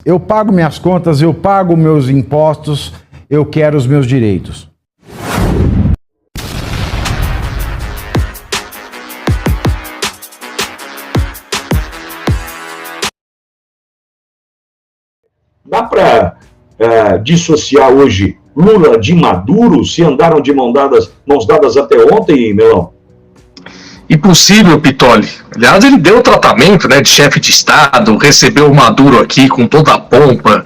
Eu pago minhas contas, eu pago meus impostos, eu quero os meus direitos. Dá para dissociar hoje Lula de Maduro, se andaram de mãos dadas até ontem, Melão? Impossível, Pitoli. Aliás, ele deu o tratamento, né, de chefe de Estado, recebeu o Maduro aqui com toda a pompa,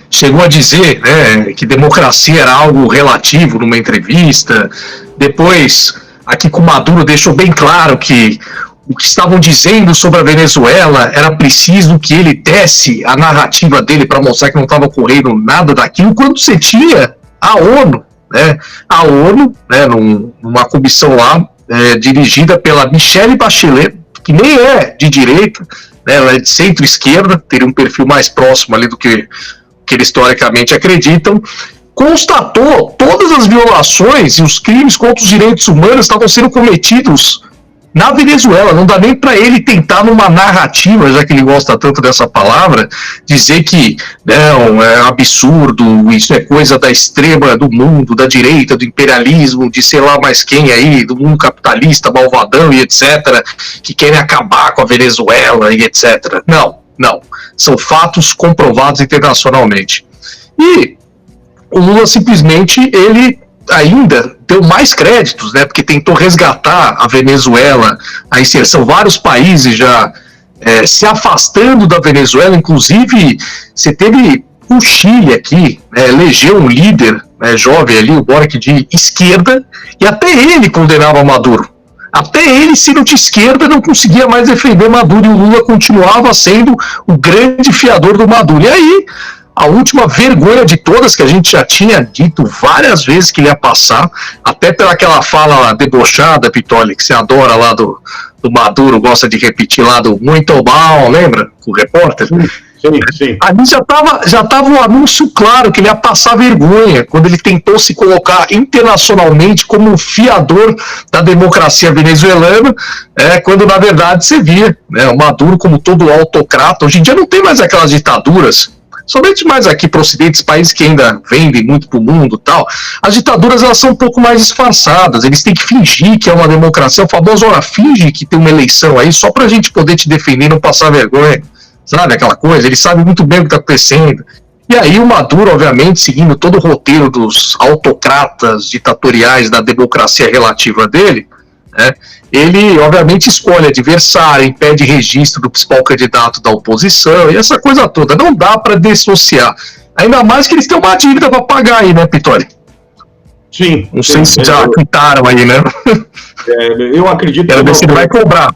chegou a dizer, né, que democracia era algo relativo numa entrevista. Depois, aqui com o Maduro, deixou bem claro que o que estavam dizendo sobre a Venezuela era preciso que ele desse a narrativa dele para mostrar que não estava ocorrendo nada daquilo, quando você tinha a ONU, né, numa comissão lá, dirigida pela Michelle Bachelet, que nem é de direita, né, ela é de centro-esquerda, teria um perfil mais próximo ali do que eles historicamente acreditam, constatou todas as violações e os crimes contra os direitos humanos estavam sendo cometidos na Venezuela. Não dá nem para ele tentar numa narrativa, já que ele gosta tanto dessa palavra, dizer que não, é absurdo, isso é coisa da extrema do mundo, da direita, do imperialismo, de sei lá mais quem aí, do mundo capitalista, malvadão e etc., que querem acabar com a Venezuela e etc. Não. São fatos comprovados internacionalmente. E o Lula simplesmente, ele ainda deu mais créditos, né, porque tentou resgatar a Venezuela, a inserção, vários países já se afastando da Venezuela, inclusive você teve o Chile aqui, elegeu um líder, jovem ali, o Boric, de esquerda, e até ele condenava Maduro. Até ele, sendo de esquerda, não conseguia mais defender Maduro, e o Lula continuava sendo o grande fiador do Maduro. E aí, a última vergonha de todas, que a gente já tinha dito várias vezes que ele ia passar, até pelaquela fala debochada, Pitoli, que você adora lá do Maduro, gosta de repetir lá do muito mal, lembra? O repórter? Sim. Ali já tava um anúncio claro que ele ia passar vergonha, quando ele tentou se colocar internacionalmente como um fiador da democracia venezuelana, quando na verdade você via, né, o Maduro como todo autocrata. Hoje em dia não tem mais aquelas ditaduras, somente mais aqui para o Ocidente, países que ainda vendem muito para o mundo e tal, as ditaduras elas são um pouco mais disfarçadas, eles têm que fingir que é uma democracia, o famoso, finge que tem uma eleição aí, só para a gente poder te defender e não passar vergonha, sabe, aquela coisa, eles sabem muito bem o que está acontecendo. E aí o Maduro, obviamente, seguindo todo o roteiro dos autocratas ditatoriais da democracia relativa dele, né, ele, obviamente, escolhe adversário, impede registro do principal candidato da oposição, e essa coisa toda. Não dá para dissociar. Ainda mais que eles têm uma dívida para pagar aí, né, Pitoli? Sim. Não sei se já quitaram aí, né? Eu acredito... Quero ver se ele vai cobrar.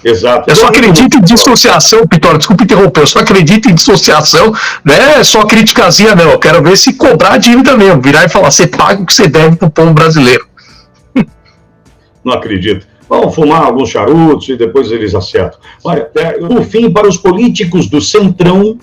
Exato. Eu só acredito em dissociação, Pitoli, desculpa interromper, eu só acredito em dissociação, né, só criticazinha não, eu quero ver se cobrar a dívida mesmo, virar e falar, você paga o que você deve pro povo brasileiro. Não acredito. Vão fumar alguns charutos e depois eles acertam. Olha, por fim, para os políticos do Centrão,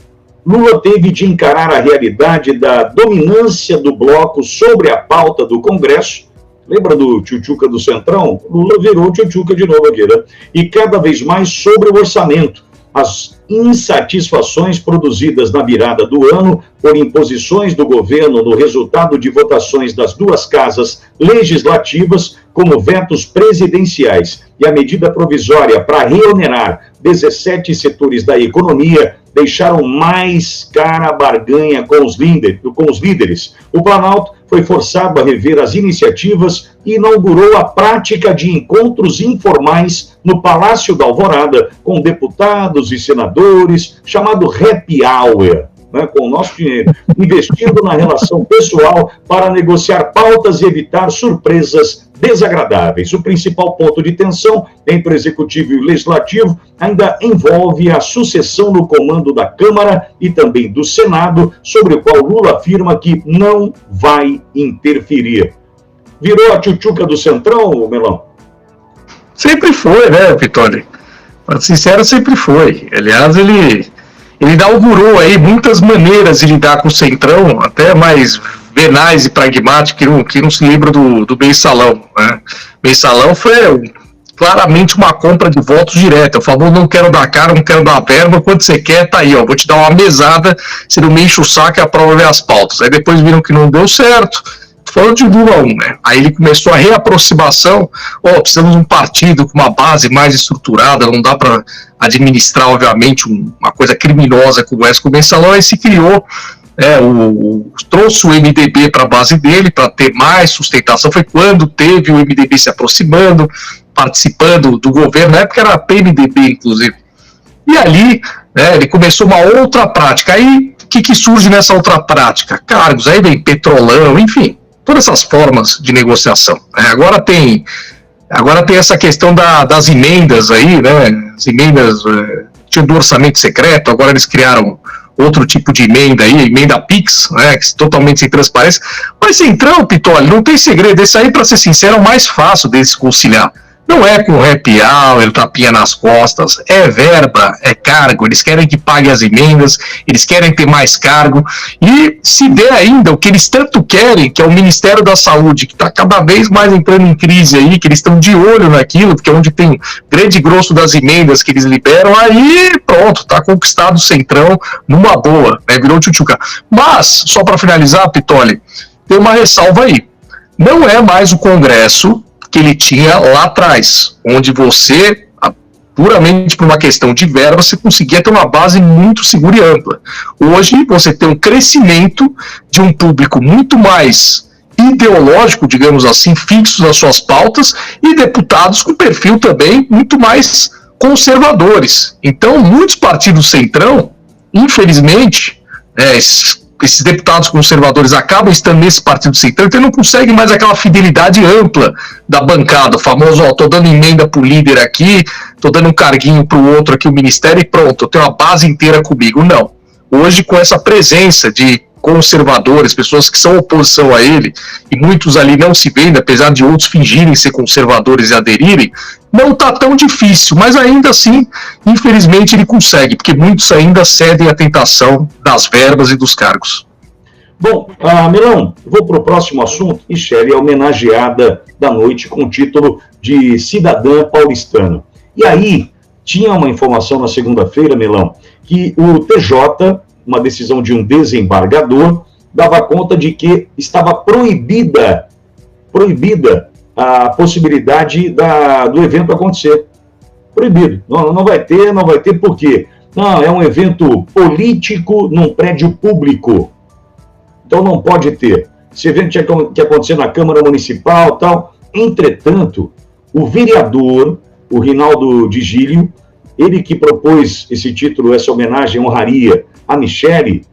Lula teve de encarar a realidade da dominância do bloco sobre a pauta do Congresso. Lembra do tchutchuca do Centrão? Lula virou tchutchuca de novo aqui, né? E cada vez mais sobre o orçamento. As insatisfações produzidas na virada do ano por imposições do governo no resultado de votações das duas casas legislativas, como vetos presidenciais e a medida provisória para reonerar 17 setores da economia, deixaram mais cara a barganha com os líderes. O Planalto foi forçado a rever as iniciativas e inaugurou a prática de encontros informais no Palácio da Alvorada com deputados e senadores, chamado happy hour, né, com o nosso dinheiro, investindo na relação pessoal para negociar pautas e evitar surpresas desagradáveis. O principal ponto de tensão entre o Executivo e o Legislativo ainda envolve a sucessão no comando da Câmara e também do Senado, sobre o qual Lula afirma que não vai interferir. Virou a tchutchuca do Centrão, Melão? Sempre foi, né, Pitoli? Para ser sincero, sempre foi. Aliás, ele inaugurou aí muitas maneiras de lidar com o Centrão, até mais venais e pragmáticas, que não se lembra do Mensalão, né? Mensalão foi claramente uma compra de votos direta. O famoso não quero dar cara, não quero dar verba, quanto você quer, tá aí, ó, vou te dar uma mesada, você não me enche o saco e aprova ver as pautas. Aí depois viram que não deu certo, falando de Lula 1, né? Aí ele começou a reaproximação, precisamos de um partido com uma base mais estruturada, não dá para administrar, obviamente, uma coisa criminosa como essa com o mensalão, aí se criou, trouxe o MDB para a base dele, para ter mais sustentação. Foi quando teve o MDB se aproximando, participando do governo, na época era PMDB, inclusive. E ali, ele começou uma outra prática. Aí, o que surge nessa outra prática? Cargos, aí vem petrolão, enfim, todas essas formas de negociação. Agora tem essa questão das emendas aí, né? As emendas tinham do orçamento secreto, agora eles criaram outro tipo de emenda aí, emenda PIX, né, totalmente sem transparência. Mas Centrão, Pitoli, não tem segredo, esse aí, para ser sincero, é o mais fácil deles conciliar. Não é com happy hour, tapinha nas costas, é verba, é cargo, eles querem que pague as emendas, eles querem ter mais cargo, e se der ainda o que eles tanto querem, que é o Ministério da Saúde, que está cada vez mais entrando em crise aí, que eles estão de olho naquilo, porque é onde tem grande grosso das emendas que eles liberam, aí pronto, está conquistado o Centrão numa boa, né, virou tchutchuca. Mas, só para finalizar, Pitoli, tem uma ressalva aí, não é mais o Congresso que ele tinha lá atrás, onde você, puramente por uma questão de verba, você conseguia ter uma base muito segura e ampla. Hoje, você tem um crescimento de um público muito mais ideológico, digamos assim, fixo nas suas pautas, e deputados com perfil também muito mais conservadores. Então, muitos partidos centrão, infelizmente, esses deputados conservadores acabam estando nesse partido centrão, então ele não consegue mais aquela fidelidade ampla da bancada, o famoso, tô dando emenda pro líder aqui, tô dando um carguinho pro outro aqui, o ministério, e pronto, eu tenho a base inteira comigo. Não. Hoje, com essa presença de conservadores, pessoas que são oposição a ele, e muitos ali não se vendem, apesar de outros fingirem ser conservadores e aderirem, não está tão difícil, mas ainda assim, infelizmente, ele consegue, porque muitos ainda cedem à tentação das verbas e dos cargos. Bom, Milão, vou para o próximo assunto. Michele é homenageada da noite com o título de cidadã paulistana. E aí, tinha uma informação na segunda-feira, Milão, que o TJ, uma decisão de um desembargador, dava conta de que estava proibida a possibilidade do evento acontecer. Proibido. Não vai ter por quê? Não, é um evento político num prédio público. Então não pode ter. Esse evento tinha que acontecer na Câmara Municipal e tal. Entretanto, o vereador, o Rinaldo Di Gílio, ele que propôs esse título, essa homenagem, honraria a Michele,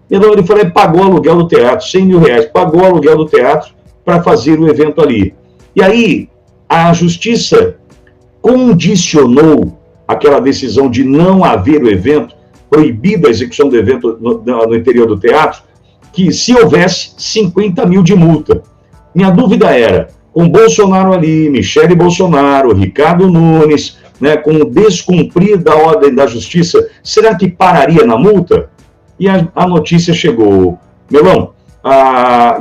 ele falou, pagou o aluguel do teatro, 100 mil reais, pagou o aluguel do teatro para fazer o evento ali. E aí, a Justiça condicionou aquela decisão de não haver o evento, proibida a execução do evento no interior do teatro, que se houvesse 50 mil de multa. Minha dúvida era, com Bolsonaro ali, Michele Bolsonaro, Ricardo Nunes, né, com o descumprir da ordem da Justiça, será que pararia na multa? E a notícia chegou, Melão,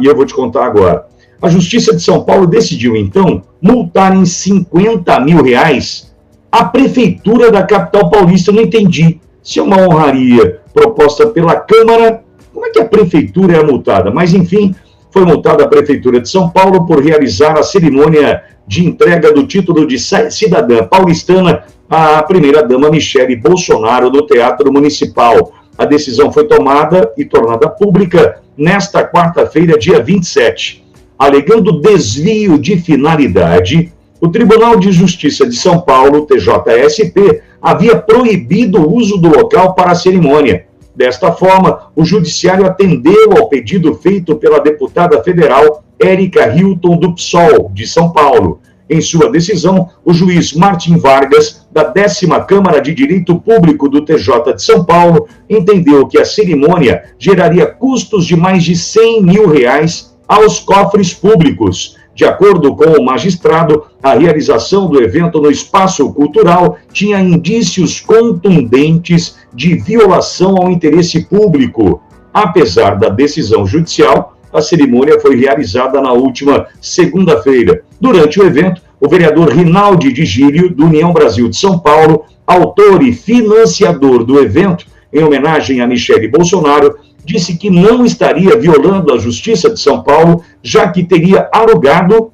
e eu vou te contar agora. A Justiça de São Paulo decidiu, então, multar em 50 mil reais a Prefeitura da capital paulista. Eu não entendi. Se é uma honraria proposta pela Câmara, como é que a Prefeitura é multada? Mas, enfim, foi multada a Prefeitura de São Paulo por realizar a cerimônia de entrega do título de cidadã paulistana à primeira-dama Michele Bolsonaro do Teatro Municipal. A decisão foi tomada e tornada pública nesta quarta-feira, dia 27. Alegando desvio de finalidade, o Tribunal de Justiça de São Paulo, TJSP, havia proibido o uso do local para a cerimônia. Desta forma, o Judiciário atendeu ao pedido feito pela deputada federal Érica Hilton do PSOL, de São Paulo. Em sua decisão, o juiz Martim Vargas, da 10ª Câmara de Direito Público do TJ de São Paulo, entendeu que a cerimônia geraria custos de mais de 100 mil reais aos cofres públicos. De acordo com o magistrado, a realização do evento no espaço cultural tinha indícios contundentes de violação ao interesse público. Apesar da decisão judicial, a cerimônia foi realizada na última segunda-feira. Durante o evento, O vereador Rinaldi de Gílio, do União Brasil de São Paulo, autor e financiador do evento, em homenagem a Michele Bolsonaro, disse que não estaria violando a Justiça de São Paulo, já que teria alugado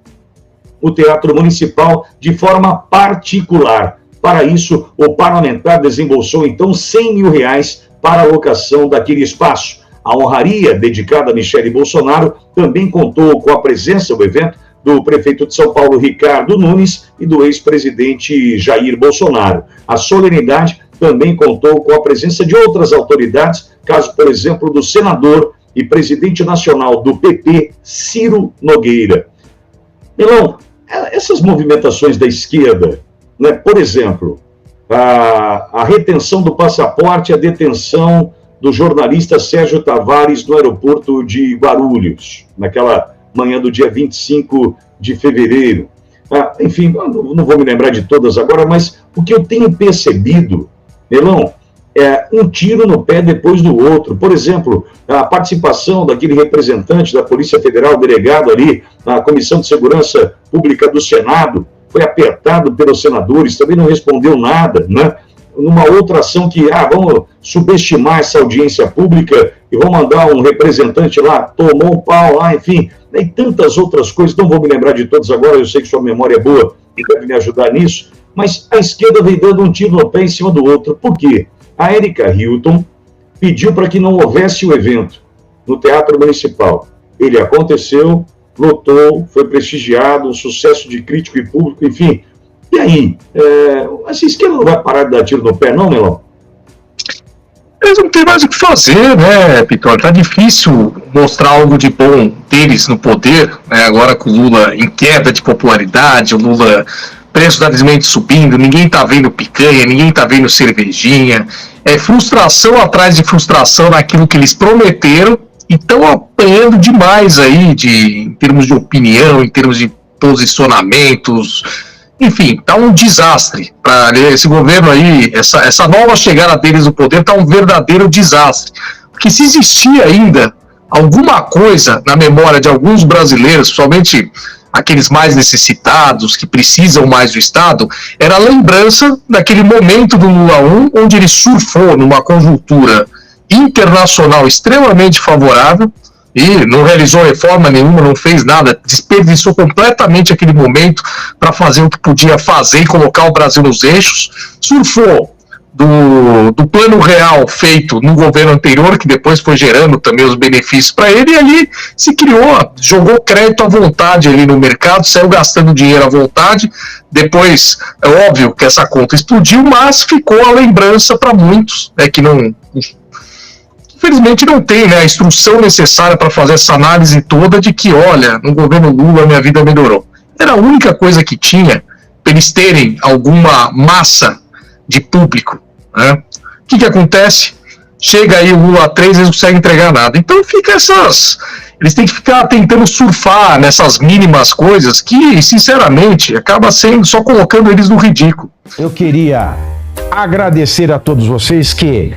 o Teatro Municipal de forma particular. Para isso, o parlamentar desembolsou, então, R$100 mil para a locação daquele espaço. A honraria dedicada a Michele Bolsonaro também contou com a presença do evento do prefeito de São Paulo, Ricardo Nunes, e do ex-presidente Jair Bolsonaro. A solenidade também contou com a presença de outras autoridades, caso, por exemplo, do senador e presidente nacional do PP, Ciro Nogueira. Melão, essas movimentações da esquerda, né, por exemplo, a retenção do passaporte, a detenção do jornalista Sérgio Tavares no aeroporto de Guarulhos, naquela manhã do dia 25 de fevereiro. Enfim, não vou me lembrar de todas agora, mas o que eu tenho percebido, Melão, é um tiro no pé depois do outro. Por exemplo, a participação daquele representante da Polícia Federal, delegado ali na Comissão de Segurança Pública do Senado, foi apertado pelos senadores, também não respondeu nada, né? Numa outra ação que, vamos subestimar essa audiência pública e vamos mandar um representante lá, tomou um pau lá, enfim, e tantas outras coisas, não vou me lembrar de todas agora, eu sei que sua memória é boa e deve me ajudar nisso, mas a esquerda vem dando um tiro no pé em cima do outro. Por quê? A Erika Hilton pediu para que não houvesse o evento no Teatro Municipal. Ele aconteceu, lotou, foi prestigiado, um sucesso de crítico e público, enfim. E aí? Essa esquerda não vai parar de dar tiro no pé, não, Melão? Eles não têm mais o que fazer, né, Pitor? Tá difícil mostrar algo de bom deles no poder, né? Agora com o Lula em queda de popularidade, o Lula preço da alimentos subindo, ninguém tá vendo picanha, ninguém tá vendo cervejinha, frustração atrás de frustração naquilo que eles prometeram e estão apanhando demais aí em termos de opinião, em termos de posicionamentos, enfim, tá um desastre para esse governo aí, essa nova chegada deles no poder tá um verdadeiro desastre, porque se existia ainda alguma coisa na memória de alguns brasileiros, somente aqueles mais necessitados, que precisam mais do Estado, era a lembrança daquele momento do Lula 1, onde ele surfou numa conjuntura internacional extremamente favorável, e não realizou reforma nenhuma, não fez nada, desperdiçou completamente aquele momento para fazer o que podia fazer e colocar o Brasil nos eixos, surfou do plano real feito no governo anterior, que depois foi gerando também os benefícios para ele, e ali se criou, jogou crédito à vontade ali no mercado, saiu gastando dinheiro à vontade, depois é óbvio que essa conta explodiu, mas ficou a lembrança para muitos, né, que não... Infelizmente não tem, né, a instrução necessária para fazer essa análise toda de que, olha, no governo Lula minha vida melhorou. Era a única coisa que tinha para eles terem alguma massa de público, né? O que acontece? Chega aí o Lula 3, eles não conseguem entregar nada. Então fica eles têm que ficar tentando surfar nessas mínimas coisas que, sinceramente, acaba sendo só colocando eles no ridículo. Eu queria agradecer a todos vocês que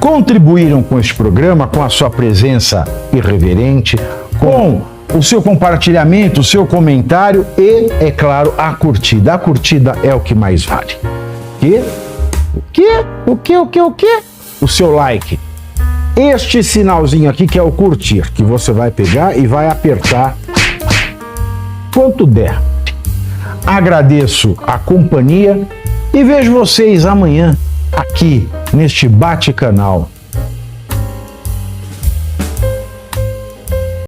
contribuíram com este programa, com a sua presença irreverente, com o seu compartilhamento, o seu comentário e, é claro, a curtida. A curtida é o que mais vale. O quê? O seu like. Este sinalzinho aqui que é o curtir, que você vai pegar e vai apertar quanto der. Agradeço a companhia e vejo vocês amanhã aqui neste Bate-Canal.